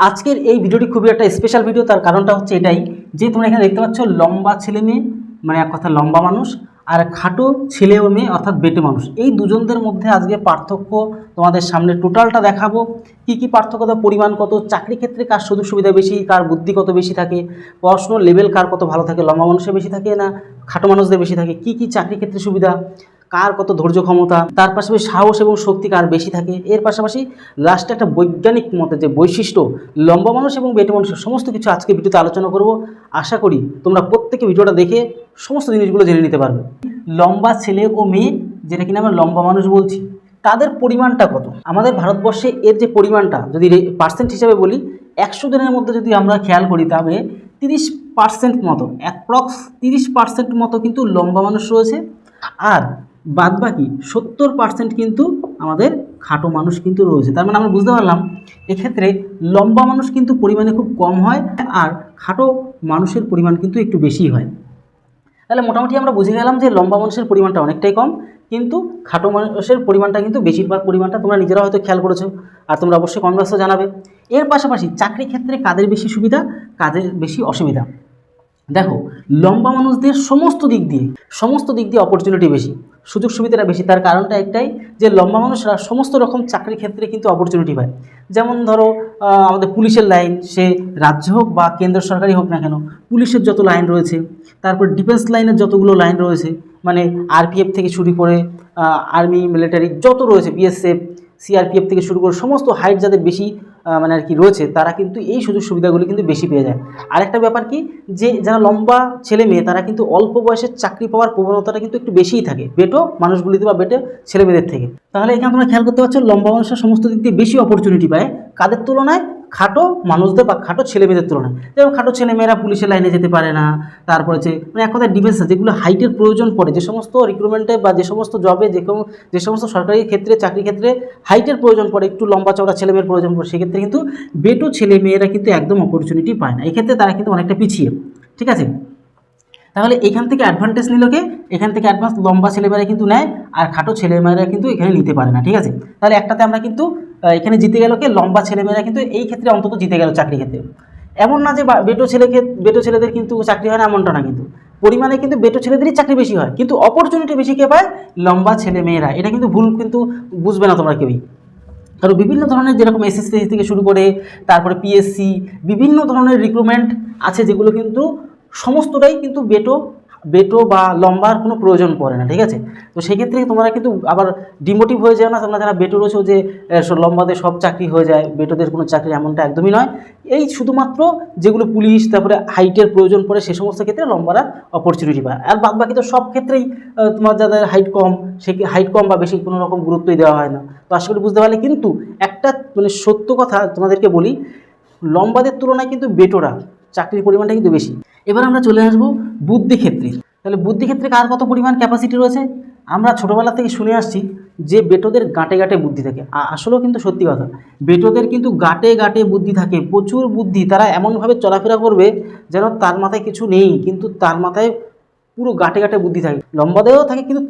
আজকের এই ভিডিওটি খুবই একটা স্পেশাল ভিডিও। তার কারণটা হচ্ছে এটাই যে তোমরা এখানে দেখতে পাচ্ছ লম্বা ছেলে মেয়ে, মানে এক কথা লম্বা মানুষ, আর খাটো ছেলে ও মেয়ে অর্থাৎ বেটে মানুষ। এই দুজনদের মধ্যে আজকে পার্থক্য তোমাদের সামনে টোটালটা দেখাবো। কি কি পার্থক্য, পরিমাণ কত, চাকরি ক্ষেত্রে কার সুযোগ সুবিধা বেশি, কার বুদ্ধি কত বেশি থাকে, পড়াশোনার লেভেল কার কত ভালো থাকে, লম্বা মানুষের বেশি থাকে না খাটো মানুষদের বেশি থাকে, কি কি চাকরি ক্ষেত্রে সুবিধা, কার কত ধৈর্য ক্ষমতা, তার পাশাপাশি সাহস এবং শক্তি কার বেশি থাকে, এর পাশাপাশি লাস্টে একটা বৈজ্ঞানিক মতে যে বৈশিষ্ট্য লম্বা মানুষ এবং বেটে মানুষের সমস্ত কিছু আজকে ভিডিওতে আলোচনা করব। আশা করি তোমরা প্রত্যেকে ভিডিওটা দেখে সমস্ত জিনিসগুলো জেনে নিতে পারবে। লম্বা ছেলে ও মেয়ে, যেটা কিনা আমরা লম্বা মানুষ বলছি, তাদের পরিমাণটা কত? আমাদের ভারতবর্ষে এর যে পরিমাণটা যদি পার্সেন্ট হিসাবে বলি, 100 জনের মধ্যে যদি আমরা খেয়াল করি তবে 30% মতো, অ্যাপ্রক্স 30% মতো কিন্তু লম্বা মানুষ রয়েছে, আর বাদবাকি 70% কিন্তু আমাদের খাটো মানুষ কিন্তু রয়েছে। তার মানে আমরা বুঝতে পারলাম এক্ষেত্রে লম্বা মানুষ কিন্তু পরিমাণে খুব কম হয়, আর খাটো মানুষের পরিমাণ কিন্তু একটু বেশি হয়। তাহলে মোটামুটি আমরা বুঝে গেলাম যে লম্বা মানুষের পরিমাণটা অনেকটাই কম, কিন্তু খাটো মানুষের পরিমাণটা কিন্তু বেশিরভাগ পরিমাণটা তোমরা নিজেরা হয়তো খেয়াল করেছো, আর তোমরা অবশ্যই কমেন্ট বক্সে জানাবে। এর পাশাপাশি চাকরি ক্ষেত্রে কাদের বেশি সুবিধা, কাদের বেশি অসুবিধা। দেখো, লম্বা মানুষদের সমস্ত দিক দিয়ে অপরচুনিটি বেশি, সুযোগ সুবিধাটা বেশি। তার কারণটা একটাই যে লম্বা মানুষরা সমস্ত রকম চাকরির ক্ষেত্রে কিন্তু অপরচুনিটি পায়। যেমন ধরো আমাদের পুলিশের লাইন, সে রাজ্য হোক বা কেন্দ্র সরকারি হোক না কেন, পুলিশের যত লাইন রয়েছে, তারপর ডিফেন্স লাইনের যতগুলো লাইন রয়েছে, মানে আরপিএফ থেকে শুরু করে আর্মি মিলিটারি যত রয়েছে, বিএসএফ সিআরপিএফ থেকে শুরু করে সমস্ত হাইট যাদের বেশি মানে আর কি রয়েছে, তারা কিন্তু এই সুযোগ সুবিধাগুলি কিন্তু বেশি পেয়ে যায়। আরেকটা ব্যাপার কি, যে যারা লম্বা ছেলে মেয়ে তারা কিন্তু অল্প বয়সে চাকরি পাওয়ার প্রবণতাটা কিন্তু একটু বেশিই থাকে বেটো মানুষগুলিতে বা বেটে ছেলে মেয়েদের থেকে। তাহলে এখানে তোমরা খেয়াল করতে পারছো লম্বা মানুষের সমস্ত দিক দিয়ে বেশি অপরচুনিটি পায় কাদের তুলনায়, খাটো মানুষদের বা খাটো ছেলে মেয়েদের তুলনায়। যেমন খাটো ছেলে মেয়েরা পুলিশের লাইনে যেতে পারে না, তারপরে যে মানে এক কথায় ডিফেন্সে যেগুলো হাইটের প্রয়োজন পড়ে, যে সমস্ত রিক্রুটমেন্টে বা যে সমস্ত জবে যে সমস্ত সরকারি ক্ষেত্রে চাকরি ক্ষেত্রে হাইটের প্রয়োজন পড়ে, একটু লম্বা চওড়া ছেলে মেয়ের প্রয়োজন পড়ে, সেক্ষেত্রে কিন্তু বেটো ছেলে মেয়েরা কিন্তু একদম অপরচুনিটি পায় না, এক্ষেত্রে তারা কিন্তু অনেকটা পিছিয়ে। ঠিক আছে, তাহলে এখান থেকে অ্যাডভান্টেজ নিল কে, এখান থেকে অ্যাডভান্স লম্বা ছেলেমেয়েরা কিন্তু নেয়, আর খাটো ছেলেমেয়েরা কিন্তু এখানে নিতে পারে না। ঠিক আছে, তাহলে একটাতে আমরা কিন্তু এখানে জিতে গেল কে, লম্বা ছেলেমেয়েরা কিন্তু এই ক্ষেত্রে অন্তত জিতে গেল চাকরি ক্ষেত্রে। এমন না যে বেটো ছেলেদের কিন্তু চাকরি হয় না, এমনটা না, কিন্তু পরিমাণে কিন্তু বেটো ছেলেদেরই চাকরি বেশি হয়, কিন্তু অপরচুনিটি বেশি কে পায়, লম্বা ছেলে মেয়েরা। এটা কিন্তু ভুল কিন্তু বুঝবে না তোমরা কেউই। কারণ বিভিন্ন ধরনের যেরকম এসএসসি থেকে শুরু করে তারপরে পিএসসি, বিভিন্ন ধরনের রিক্রুটমেন্ট আছে যেগুলো কিন্তু সমস্তটাই কিন্তু বেটো বা লম্বার কোনো প্রয়োজন পড়ে না। ঠিক আছে, তো সেক্ষেত্রে তোমরা কিন্তু আবার ডিমোটিভ হয়ে যাও না তোমরা যারা বেটো রয়েছে, যে লম্বাদের সব চাকরি হয়ে যায়, বেটোদের কোনো চাকরি, এমনটা একদমই নয়। এই শুধুমাত্র যেগুলো পুলিশ তারপরে হাইটের প্রয়োজন পড়ে সে সমস্ত ক্ষেত্রে লম্বারা অপরচুনিটি পায়, আর বাকি তো সব ক্ষেত্রেই তোমার যাদের হাইট কম, সে হাইট কম বা বেশি কোনো রকম গুরুত্বই দেওয়া হয় না। তো আশা করি বুঝতে পারলে। কিন্তু একটা মানে সত্য কথা তোমাদেরকে বলি, লম্বাদের তুলনায় কিন্তু বেটোরা চাকরির পরিমাণটা কিন্তু বেশি। এবার আমরা চলে আসবো বুদ্ধি ক্ষেত্রে। তাহলে বুদ্ধি ক্ষেত্রে কার কত পরিমাণ ক্যাপাসিটি রয়েছে? আমরা ছোটোবেলা থেকে শুনে আসছি যে বেটোদের গাঁটে গাঁটে বুদ্ধি থাকে, আসলেও কিন্তু সত্যি কথা, বেটোদের কিন্তু গাঁটে গাঁটে বুদ্ধি থাকে, প্রচুর বুদ্ধি। তারা এমনভাবে চলাফেরা করবে যেন তার মাথায় কিছু নেই, কিন্তু তার মাথায় পুরো গাঁটে গাঁটে বুদ্ধি থাকে। লম্বাদেরও থাকে, কিন্তু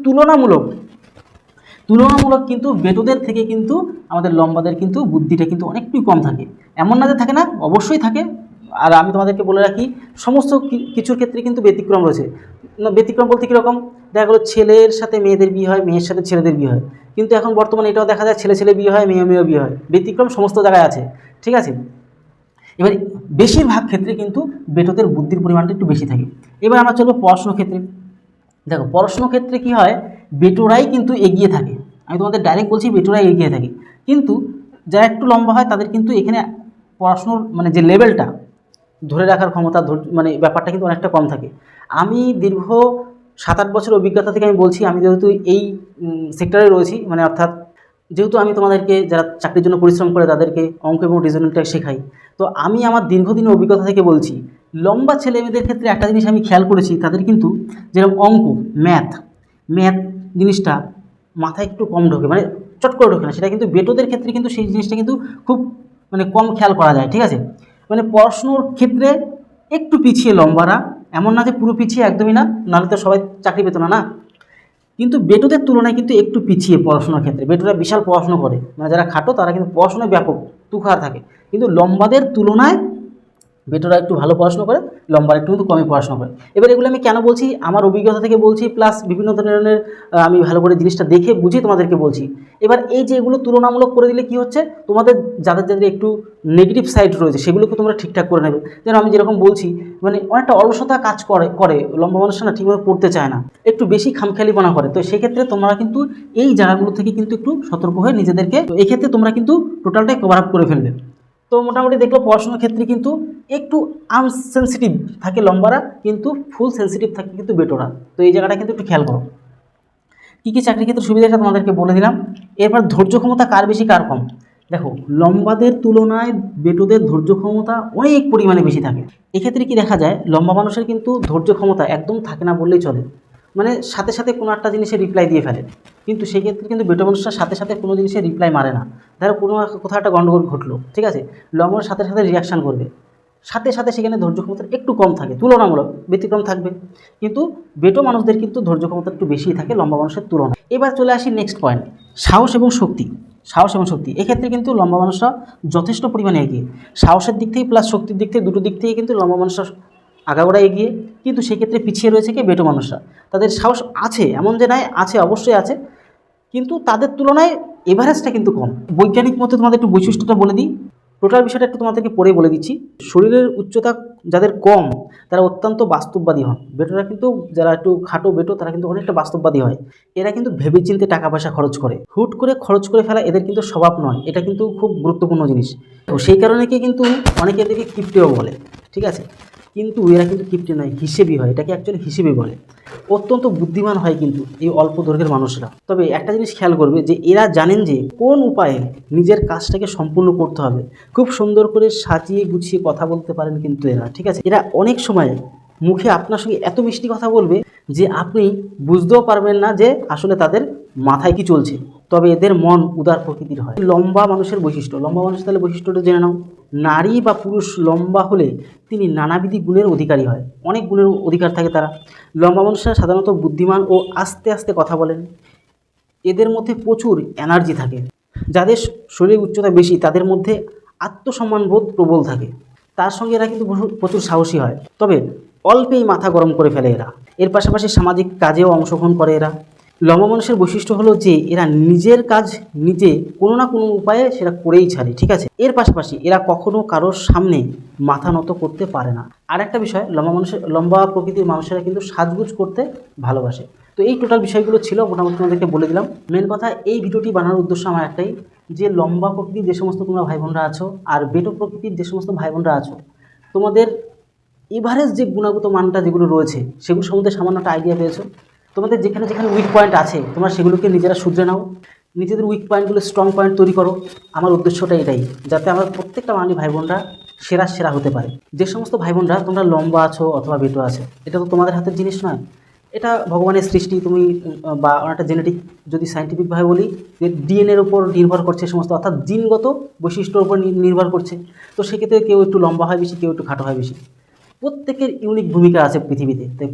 তুলনামূলক কিন্তু বেটোদের থেকে কিন্তু আমাদের লম্বাদের কিন্তু বুদ্ধিটা কিন্তু অনেকটাই কম থাকে। এমন না যে থাকে না, অবশ্যই থাকে। আর আমি তোমাদেরকে বলে রাখি, সমস্ত কিছুর ক্ষেত্রে কিন্তু ব্যতিক্রম রয়েছে। ব্যতিক্রম বলতে কীরকম, দেখা গেলো ছেলের সাথে মেয়েদের বিয়ে হয়, মেয়ের সাথে ছেলেদের বিয়ে হয়, কিন্তু এখন বর্তমানে এটাও দেখা যায় ছেলে ছেলে বিয়ে হয়, মেয়ে মেয়েও বিয়ে হয়। ব্যতিক্রম সমস্ত জায়গায় আছে। ঠিক আছে, এবার বেশিরভাগ ক্ষেত্রে কিন্তু বেটোদের বুদ্ধির পরিমাণটা একটু বেশি থাকে। এবার আমরা চলবো পড়াশুনোর ক্ষেত্রে। দেখো, পড়াশুনোর ক্ষেত্রে কী হয়, বেটোরাই কিন্তু এগিয়ে থাকে। আমি তোমাদের ডাইরেক্ট বলছি, বেটোরাই এগিয়ে থাকে। কিন্তু যারা একটু লম্বা হয় তাদের কিন্তু এখানে পড়াশুনোর মানে যে লেভেলটা ধরে রাখার ক্ষমতা, মানে ব্যাপারটা কিন্তু অনেকটা কম থাকে। আমি দীর্ঘ 7-8 বছর অভিজ্ঞতা থেকে আমি বলছি, আমি যেহেতু এই সেক্টরে রয়েছি, মানে অর্থাৎ যেহেতু আমি তোমাদেরকে যারা চাকরির জন্য পরিশ্রম করে তাদেরকে অঙ্ক এবং রিজনিংটা শেখাই, তো আমি আমার দীর্ঘদিনের অভিজ্ঞতা থেকে বলছি, লম্বা ছেলে মেয়েদের ক্ষেত্রে একটা জিনিস আমি খেয়াল করেছি, তাদের কিন্তু যেরকম অঙ্ক, ম্যাথ জিনিসটা মাথায় একটু কম ঢোকে, মানে চট করে ঢোকে না। সেটা কিন্তু বেটোদের ক্ষেত্রে কিন্তু সেই জিনিসটা কিন্তু খুব মানে কম খেয়াল করা যায়। ঠিক আছে, মানে পড়াশুনোর ক্ষেত্রে একটু পিছিয়ে লম্বারা, এমন না যে পুরো পিছিয়ে, একদমই না, নাহলে তো সবাই চাকরি পেত না। কিন্তু বেটোদের তুলনায় কিন্তু একটু পিছিয়ে পড়াশোনার ক্ষেত্রে। বেটোরা বিশাল পড়াশুনো করে, মানে যারা খাটো তারা কিন্তু পড়াশোনায় ব্যাপক তুখার থাকে। কিন্তু লম্বাদের তুলনায় বেটোরা একটু ভালো পড়াশোনা করে, লম্বার একটু কিন্তু কমই পড়াশোনা করে। এবার এগুলো আমি কেন বলছি, আমার অভিজ্ঞতা থেকে বলছি, প্লাস বিভিন্ন ধরনের আমি ভালো করে জিনিসটা দেখে বুঝে তোমাদেরকে বলছি। এবার এই যে এগুলো তুলনামূলক করে দিলে কি হচ্ছে, তোমাদের যাদের যাদের একটু নেগেটিভ সাইড রয়েছে সেগুলোকে তোমরা ঠিকঠাক করে নেবে। যেন আমি যেরকম বলছি, মানে অনেকটা অলসতা কাজ করে লম্বা মানুষরা না ঠিকমতো পড়তে চায় না, একটু বেশি খামখেয়ালিপনা করে। তো সেক্ষেত্রে তোমরা কিন্তু এই জায়গাগুলো থেকে কিন্তু একটু সতর্ক হয়ে নিজেদেরকে, তো এক্ষেত্রে তোমরা কিন্তু টোটালটাই কভার আপ করে ফেলবে। তো মোটামুটি দেখলো পড়াশোনার ক্ষেত্রে কিন্তু একটু আনসেন্সিটিভ থাকে লম্বারা, কিন্তু ফুল সেন্সিটিভ থাকে কিন্তু বেটোরা। তো এই জায়গাটা কিন্তু একটু খেয়াল করো। কী কী চাকরির ক্ষেত্রে সুবিধাটা তোমাদেরকে বলে দিলাম। এরপর ধৈর্য ক্ষমতা কার বেশি কার কম। দেখো, লম্বাদের তুলনায় বেটোদের ধৈর্য ক্ষমতা অনেক পরিমাণে বেশি থাকে। এক্ষেত্রে কি দেখা যায়, লম্বা মানুষের কিন্তু ধৈর্য ক্ষমতা একদম থাকে না বললেই চলে, মানে সাথে সাথে কোনো একটা জিনিসে রিপ্লাই দিয়ে ফেলে। কিন্তু সেক্ষেত্রে কিন্তু বেটো মানুষরা সাথে সাথে কোনো জিনিসে রিপ্লাই মারে না। ধরো কোনো কোথাও একটা গণ্ডগোল ঘটলো, ঠিক আছে, লম্বার সাথে সাথে রিয়াকশান করবে, সাথে সাথে সেখানে ধৈর্য ক্ষমতা একটু কম থাকে, তুলনামূলক ব্যতিক্রম থাকবে। কিন্তু বেটো মানুষদের কিন্তু ধৈর্য ক্ষমতা একটু বেশি থাকে লম্বা মানুষের তুলনায়। এবার চলে আসি নেক্সট পয়েন্ট, সাহস এবং শক্তি। সাহস এবং শক্তি এক্ষেত্রে কিন্তু লম্বা মানুষরা যথেষ্ট পরিমাণে এগিয়ে। সাহসের দিক থেকে প্লাস শক্তির দিক থেকে, দুটো দিক থেকে কিন্তু লম্বা মানুষরা আগাগোড়া এগিয়ে। কিন্তু সেক্ষেত্রে পিছিয়ে রয়েছে কি বেটো মানুষরা। তাদের সাহস আছে, এমন যে নয়, আছে, অবশ্যই আছে, কিন্তু তাদের তুলনায় এভারেজটা কিন্তু কম। বৈজ্ঞানিক মতে তোমাদের একটু বৈশিষ্ট্যটা বলে দিই, টোটাল বিষয়টা একটু তোমাদেরকে পড়ে বলে দিচ্ছি। শরীরের উচ্চতা যাদের কম তারা অত্যন্ত বাস্তববাদী হন। বেটোরা কিন্তু, যারা একটু খাটো বেটো, তারা কিন্তু অনেকটা বাস্তববাদী হয়। এরা কিন্তু ভেবেচিন্তে টাকা পয়সা খরচ করে, হুট করে খরচ করে ফেলা এদের কিন্তু স্বভাব নয়। এটা কিন্তু খুব গুরুত্বপূর্ণ জিনিস। তো সেই কারণে কি কিন্তু অনেকে এদেরকে কিপ্টেও বলে, ঠিক আছে, কিন্তু এরা কিন্তু কিপ্টে নয়, হিসেবই হয়, এটাকে অ্যাকচুয়ালি হিসেবে বলে। অত্যন্ত বুদ্ধিমান হয় কিন্তু এই অল্প দৈর্ঘ্যের মানুষরা। তবে একটা জিনিস খেয়াল করবে যে এরা জানেন যে কোন উপায়ে নিজের কাজটাকে সম্পূর্ণ করতে হবে। খুব সুন্দর করে সাজিয়ে গুছিয়ে কথা বলতে পারেন কিন্তু এরা, ঠিক আছে। এরা অনেক সময় মুখে আপনার সঙ্গে এত মিষ্টি কথা বলবে যে আপনি বুঝতেও পারবেন না যে আসলে তাদের মাথায় কি চলছে। তবে এদের মন উদার প্রকৃতির হয়। লম্বা মানুষের বৈশিষ্ট্য, লম্বা মানুষ তাহলে বৈশিষ্ট্যটা জেনে নাও। নারী বা পুরুষ লম্বা হলে তিনি নানাবিধি গুণের অধিকারী হয়, অনেক গুণের অধিকার থাকে তারা। লম্বা মানুষরা সাধারণত বুদ্ধিমান ও আস্তে আস্তে কথা বলেন। এদের মধ্যে প্রচুর এনার্জি থাকে। যাদের শরীরের উচ্চতা বেশি তাদের মধ্যে আত্মসম্মানবোধ প্রবল থাকে। তার সঙ্গে এরা কিন্তু প্রচুর সাহসী হয়। তবে অল্পেই মাথা গরম করে ফেলে এরা। এর পাশাপাশি সামাজিক কাজেও অংশগ্রহণ করে এরা। লম্বা মানুষের বৈশিষ্ট্য হলো যে এরা নিজের কাজ নিজে কোনো না কোনো উপায়ে সেটা করেই ছাড়ে, ঠিক আছে। এর পাশাপাশি এরা কখনো কারোর সামনে মাথা নত করতে পারে না। আর একটা বিষয়, লম্বা প্রকৃতির মানুষেরা কিন্তু সাজগুজ করতে ভালোবাসে। তো এই টোটাল বিষয়গুলো ছিল, মোটামুটি তোমাদেরকে বলে দিলাম। মেন কথা, এই ভিডিওটি বানানোর উদ্দেশ্য আমার একটাই, যে লম্বা প্রকৃতির যে সমস্ত তোমরা ভাই বোনরা আছো আর বেটো প্রকৃতির যে সমস্ত ভাই বোনরা আছো, তোমাদের এভারেজ যে গুণগত মানটা যেগুলো রয়েছে সেগুলো সম্বন্ধে সামান্য একটা আইডিয়া পেয়েছো। তোমাদের যেখানে যেখানে উইক পয়েন্ট আছে তোমরা সেগুলোকে নিজেরা শুধরে নাও, নিজেদের উইক পয়েন্টগুলো স্ট্রং পয়েন্ট তৈরি করো। আমার উদ্দেশ্যটা এটাই, যাতে আমার প্রত্যেকটা বাঙালি ভাই বোনরা সেরা সেরা হতে পারে। যে সমস্ত ভাই বোনরা তোমরা লম্বা আছো অথবা বেটো আছে, এটা তো তোমাদের হাতের জিনিস নয়, এটা ভগবানের সৃষ্টি। তুমি বা অনেকটা জেনেটিক, যদি সায়েন্টিফিকভাবে বলি, যে ডিএনএর উপর নির্ভর করছে সমস্ত, অর্থাৎ জিনগত বৈশিষ্ট্যর উপর নির্ভর করছে। তো সেক্ষেত্রে কেউ একটু লম্বা হয় বেশি, কেউ একটু খাটো হয় বেশি। প্রত্যেকের ইউনিক ভূমিকা আছে পৃথিবীতে, তাই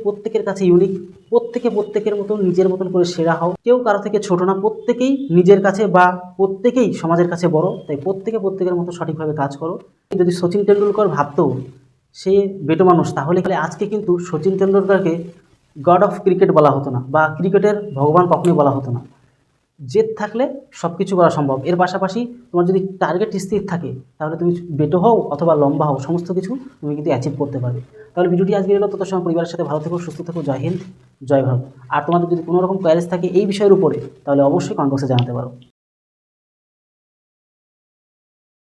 প্রত্যেকের কাছে ইউনিক। প্রত্যেকের মতন নিজের মতন করে সেরা হও। কেউ কারো থেকে ছোট না, প্রত্যেকেই নিজের কাছে বা প্রত্যেকেই সমাজের কাছে বড়। তাই প্রত্যেকের মতো সঠিকভাবে কাজ করো। যদি সচিন তেন্ডুলকর ভাবতো সে বেটো মানুষ, তাহলে আজকে কিন্তু সচিন তেন্ডুলকরকে গড অফ ক্রিকেট বলা হতো না, বা ক্রিকেটের ভগবান কখনোই বলা হতো না। জেদ থাকলে সব কিছু করা সম্ভব। এর পাশাপাশি তোমার যদি টার্গেট স্থির থাকে, তাহলে তুমি বেটো হও অথবা লম্বা হও, সমস্ত কিছু তুমি কিন্তু অ্যাচিভ করতে পারবে। তাহলে ভিডিওটি আজকে এলো, তত সময় পরিবারের সাথে ভালো থেকো, সুস্থ থেকো। জয় হিন্দ, জয় ভারত। আর তোমাদের যদি কোনো রকম কোয়ারিজ থাকে এই বিষয়ের উপরে, তাহলে অবশ্যই কমেন্ট বক্সে জানাতে পারো।